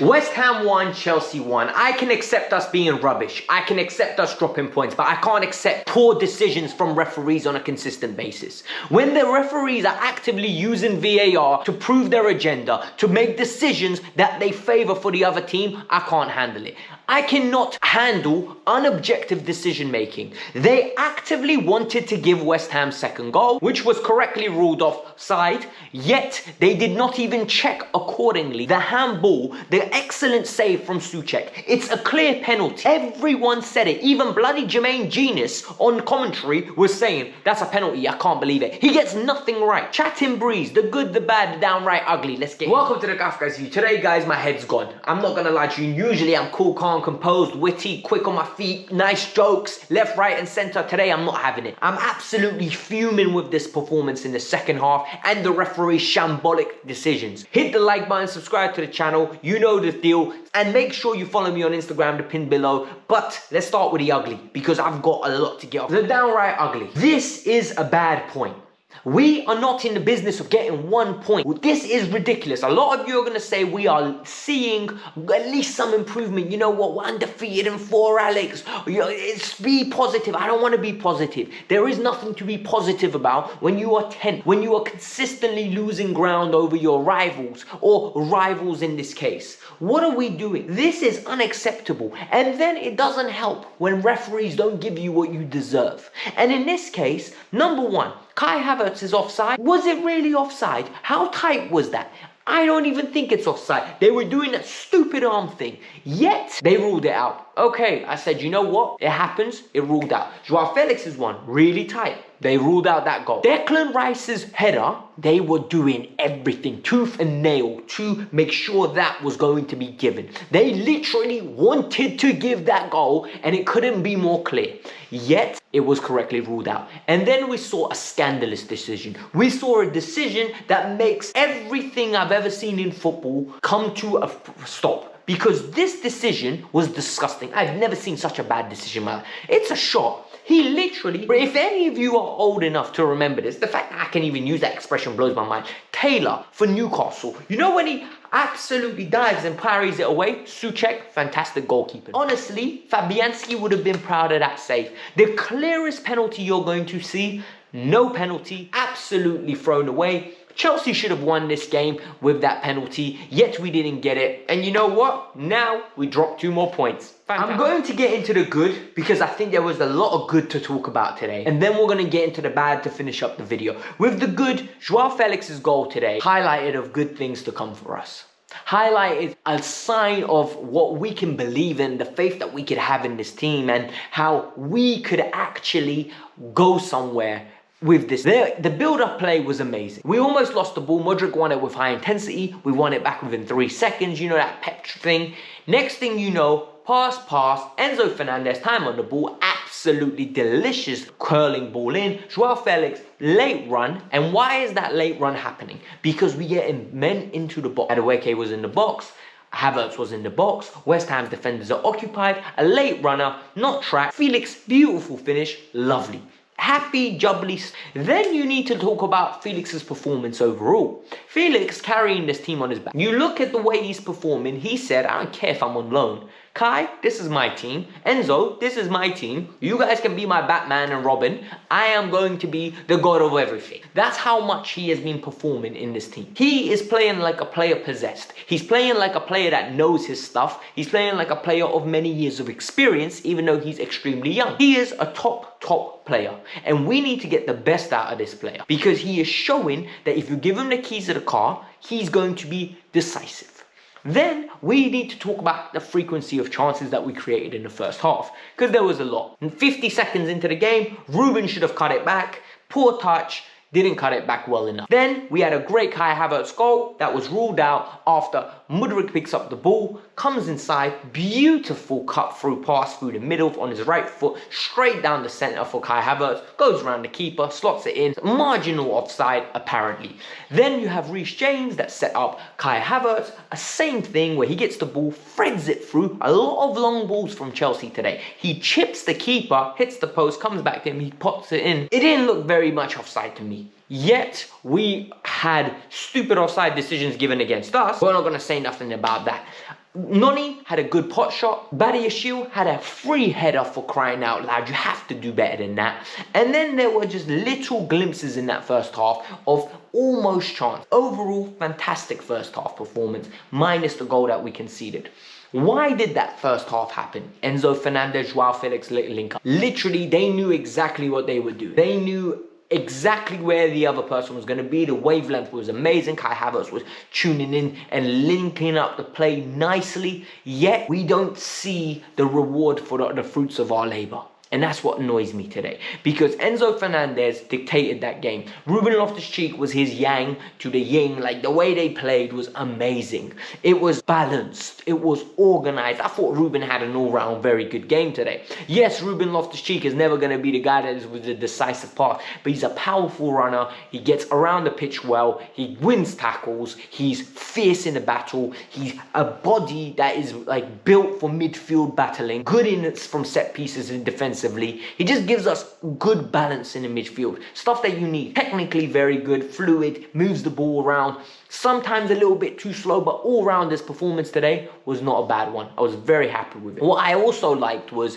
West Ham won, Chelsea won. I can accept us being rubbish. I can accept us dropping points, but I can't accept poor decisions from referees on a consistent basis. When the referees are actively using VAR to prove their agenda, to make decisions that they favour for the other team, I can't handle it. I cannot handle unobjective decision making. They actively wanted to give West Ham second goal, which was correctly ruled offside, yet they did not even check accordingly. The handball, the excellent save from Souček, it's a clear penalty. Everyone said it. Even bloody Jermaine Genius on commentary was saying, that's a penalty, I can't believe it. He gets nothing right. Chat and breeze, the good, the bad, the downright ugly. Let's get Welcome to the Kavkas View. Today, guys, my head's gone. I'm not gonna lie to you. Usually I'm cool, calm, composed, witty, quick on my feet, nice jokes, left, right, and center. Today, I'm not having it. I'm absolutely fuming with this performance in the second half and the referee's shambolic decisions. Hit the like button, subscribe to the channel. You know the deal. And make sure you follow me on Instagram, the pin below. But let's start with the ugly, because I've got a lot to get off. The downright ugly. This is a bad point. We are not in the business of getting 1 point. This is ridiculous. A lot of you are going to say we are seeing at least some improvement. You know what? We're undefeated in 4, Alex. Be positive. I don't want to be positive. There is nothing to be positive about when you are 10th, when you are consistently losing ground over your rivals, or rivals in this case. What are we doing? This is unacceptable. And then it doesn't help when referees don't give you what you deserve. And in this case, number one, Kai Havertz is offside. Was it really offside? How tight was that? I don't even think it's offside. They were doing that stupid arm thing, yet they ruled it out. Okay, I said, you know what? It happens, it ruled out. Joao Felix's one, really tight. They ruled out that goal. Declan Rice's header, they were doing everything, tooth and nail, to make sure that was going to be given. They literally wanted to give that goal, and it couldn't be more clear. Yet, it was correctly ruled out. And then we saw a scandalous decision. We saw a decision that makes everything I've ever seen in football come to a stop. Because this decision was disgusting. I've never seen such a bad decision in my life. It's a shot. He literally, if any of you are old enough to remember this, the fact that I can even use that expression blows my mind. Taylor for Newcastle. You know when he absolutely dives and parries it away? Souček, fantastic goalkeeper. Honestly, Fabianski would have been proud of that save. The clearest penalty you're going to see, no penalty, absolutely thrown away. Chelsea should have won this game with that penalty, yet we didn't get it. And you know what? Now we dropped 2 more points. Fantastic. I'm going to get into the good because I think there was a lot of good to talk about today. And then we're going to get into the bad to finish up the video. With the good, Joao Felix's goal today highlighted of good things to come for us. Highlighted a sign of what we can believe in, the faith that we could have in this team, and how we could actually go somewhere with this. The build-up play was amazing. We almost lost the ball. Modric won it with high intensity. We won it back within 3 seconds. You know, that pep thing. Next thing you know, pass. Enzo Fernandez, time on the ball. Absolutely delicious curling ball in. Joao Felix, late run. And why is that late run happening? Because we get men into the box. Adeweke was in the box. Havertz was in the box. West Ham's defenders are occupied. A late runner, not tracked. Felix, beautiful finish. Lovely. Happy, jubbly. Then you need to talk about Felix's performance overall. Felix carrying this team on his back. You look at the way he's performing. He said, I don't care if I'm on loan. Kai, this is my team. Enzo, this is my team. You guys can be my Batman and Robin. I am going to be the god of everything. That's how much he has been performing in this team. He is playing like a player possessed. He's playing like a player that knows his stuff. He's playing like a player of many years of experience, even though he's extremely young. He is a top player. And we need to get the best out of this player, because he is showing that if you give him the keys of the car, he's going to be decisive. Then we need to talk about the frequency of chances that we created in the first half, because there was a lot. And 50 seconds into the game, Ruben should have cut it back. Poor touch, didn't cut it back well enough. Then we had a great Kai Havertz goal that was ruled out after Modric picks up the ball, comes inside, beautiful cut through pass through the middle on his right foot, straight down the center for Kai Havertz, goes around the keeper, slots it in, marginal offside apparently. Then you have Reece James that set up Kai Havertz, a same thing where he gets the ball, threads it through, a lot of long balls from Chelsea today. He chips the keeper, hits the post, comes back to him, he pops it in. It didn't look very much offside to me. Yet, we had stupid offside decisions given against us. We're not going to say nothing about that. Noni had a good pot shot. Badiashile had a free header, for crying out loud. You have to do better than that. And then there were just little glimpses in that first half of almost chance. Overall, fantastic first half performance, minus the goal that we conceded. Why did that first half happen? Enzo Fernandez, Joao Felix link up. Literally, they knew exactly what they would do. They knew exactly where the other person was going to be. The wavelength was amazing. Kai Havertz was tuning in and linking up the play nicely. Yet, we don't see the reward for the fruits of our labor. And that's what annoys me today. Because Enzo Fernandez dictated that game. Ruben Loftus-Cheek was his yang to the yin. Like, the way they played was amazing. It was balanced. It was organized. I thought Ruben had an all-round very good game today. Yes, Ruben Loftus-Cheek is never going to be the guy that is with the decisive pass. But he's a powerful runner. He gets around the pitch well. He wins tackles. He's fierce in the battle. He's a body that is like built for midfield battling. Good in from set pieces in defense. He just gives us good balance in the midfield. Stuff that you need. Technically very good, fluid, moves the ball around. Sometimes a little bit too slow, but all round this performance today was not a bad one. I was very happy with it. What I also liked was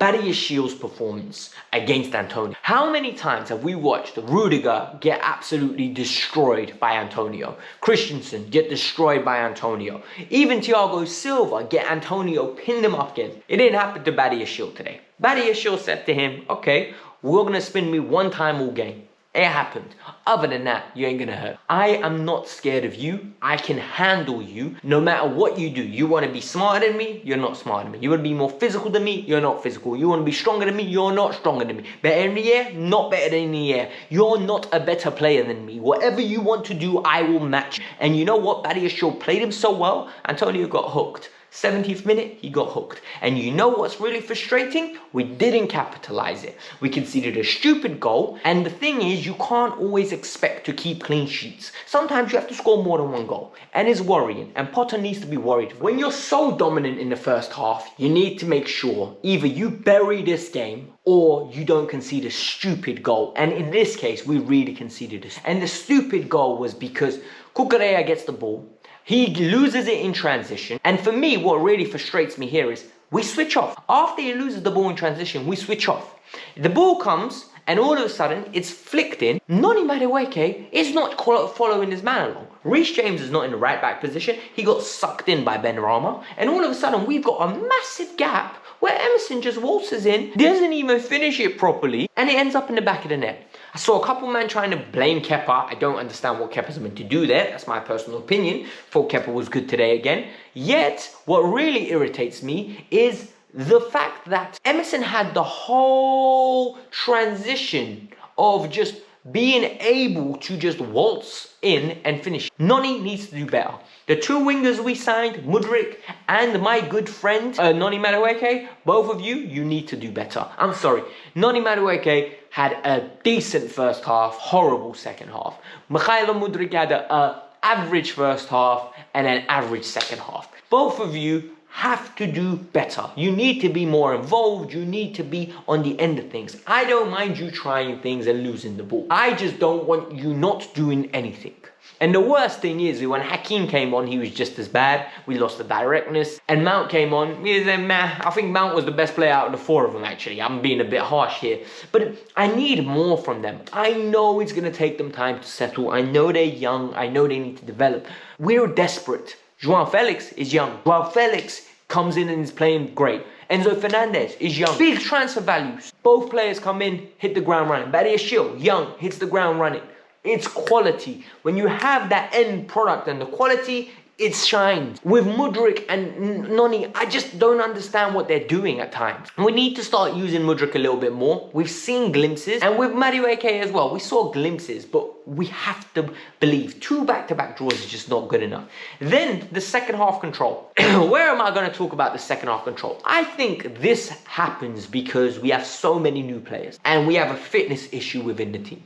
Badiashile's performance against Antonio. How many times have we watched Rudiger get absolutely destroyed by Antonio? Christensen get destroyed by Antonio. Even Thiago Silva get Antonio pinned him up again. It didn't happen to Badiashile today. Badiashile said to him, okay, we're going to spin me one time all game. It happened. Other than that, you ain't gonna hurt. I am not scared of you. I can handle you no matter what you do. You want to be smarter than me? You're not smarter than me. You want to be more physical than me? You're not physical. You want to be stronger than me? You're not stronger than me. Better in the air? Not better than in the air. You're not a better player than me. Whatever you want to do, I will match. And you know what? Badiashile played him so well, Antonio got hooked. 70th minute, he got hooked. And you know what's really frustrating? We didn't capitalize it. We conceded a stupid goal. And the thing is, you can't always expect to keep clean sheets. Sometimes you have to score more than one goal. And it's worrying. And Potter needs to be worried. When you're so dominant in the first half, you need to make sure either you bury this game or you don't concede a stupid goal. And in this case, we really conceded this. And the stupid goal was because Cucurella gets the ball. He loses it in transition. And for me, what really frustrates me here is we switch off. After he loses the ball in transition, we switch off. The ball comes and all of a sudden it's flicked in. Noni Madueke is not following his man along. Reece James is not in the right back position. He got sucked in by Benrahma. And all of a sudden we've got a massive gap where Emerson just waltzes in, doesn't even finish it properly, and it ends up in the back of the net. I saw a couple men trying to blame Kepa. I don't understand what Kepa's meant to do there. That's my personal opinion. Thought Kepa was good today again. Yet, what really irritates me is the fact that Emerson had the whole transition of just being able to just waltz in and finish. Noni needs to do better. The two wingers we signed, Mudryk and my good friend, Noni Madueke, both of you need to do better. I'm sorry. Noni Madueke had a decent first half, horrible second half. Mikhailo Mudryk had an average first half and an average second half. Both of you have to do better. You need to be more involved. You need to be on the end of things. I don't mind you trying things and losing the ball. I just don't want you not doing anything. And the worst thing is, when Hakim came on, he was just as bad. We lost the directness. And Mount came on. I think Mount was the best player out of the four of them, actually. I'm being a bit harsh here. But I need more from them. I know it's going to take them time to settle. I know they're young. I know they need to develop. We're desperate. Joao Felix is young. Joao Felix comes in and is playing great. Enzo Fernandez is young. Big transfer values. Both players come in, hit the ground running. Badiashile, young, hits the ground running. It's quality. When you have that end product and the quality, it shines. With Mudryk and Noni, I just don't understand what they're doing at times. We need to start using Mudryk a little bit more. We've seen glimpses. And with Madueke as well, we saw glimpses. But we have to believe 2 back-to-back draws is just not good enough. Then the second half control. Where am I going to talk about the second half control? I think this happens because we have so many new players. And we have a fitness issue within the team.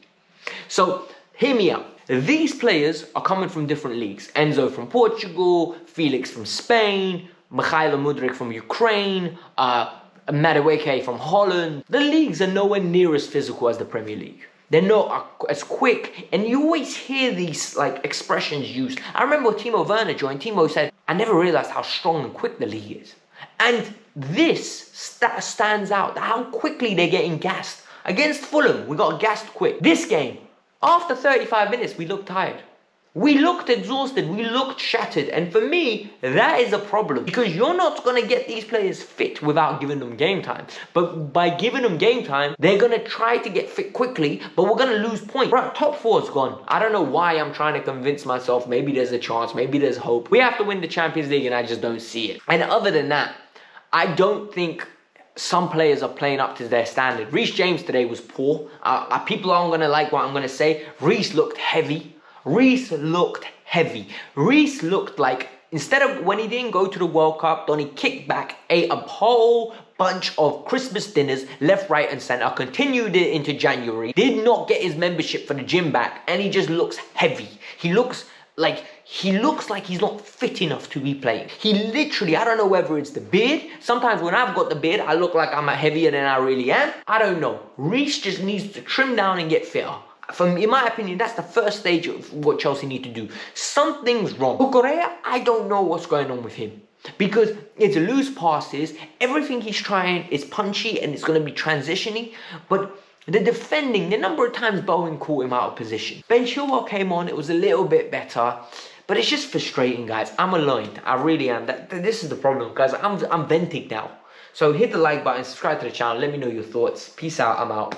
So, hear me out. These players are coming from different leagues. Enzo from Portugal, Felix from Spain, Mikhailo Mudryk from Ukraine, Madueke from Holland. The leagues are nowhere near as physical as the Premier League. They're not as quick, and you always hear these expressions used. I remember Timo Werner joined. Timo said, I never realized how strong and quick the league is. And this stands out, how quickly they're getting gassed. Against Fulham, we got gassed quick. This game, after 35 minutes, we looked tired. We looked exhausted, we looked shattered, and for me, that is a problem because you're not going to get these players fit without giving them game time. But by giving them game time, they're going to try to get fit quickly, but we're going to lose points. Right, top four's gone. I don't know why I'm trying to convince myself maybe there's a chance, maybe there's hope. We have to win the Champions League and I just don't see it. And other than that, I don't think some players are playing up to their standard. Reece James today was poor. People aren't going to like what I'm going to say. Reece looked heavy. Reece looked like, instead of when he didn't go to the World Cup, then he kicked back, ate a whole bunch of Christmas dinners left, right and centre, continued it into January, did not get his membership for the gym back, and he just looks heavy. He looks like he's not fit enough to be playing. He literally, I don't know whether it's the beard. Sometimes when I've got the beard, I look like I'm heavier than I really am. I don't know. Reece just needs to trim down and get fitter. In my opinion, that's the first stage of what Chelsea need to do. Something's wrong. Correa, I don't know what's going on with him. Because it's loose passes, everything he's trying is punchy and it's going to be transitioning. But the defending, the number of times Bowen caught him out of position. Ben Chilwell came on, it was a little bit better. But it's just frustrating, guys. I'm annoyed. I really am. This is the problem, guys. I'm venting now. So hit the like button, subscribe to the channel. Let me know your thoughts. Peace out. I'm out.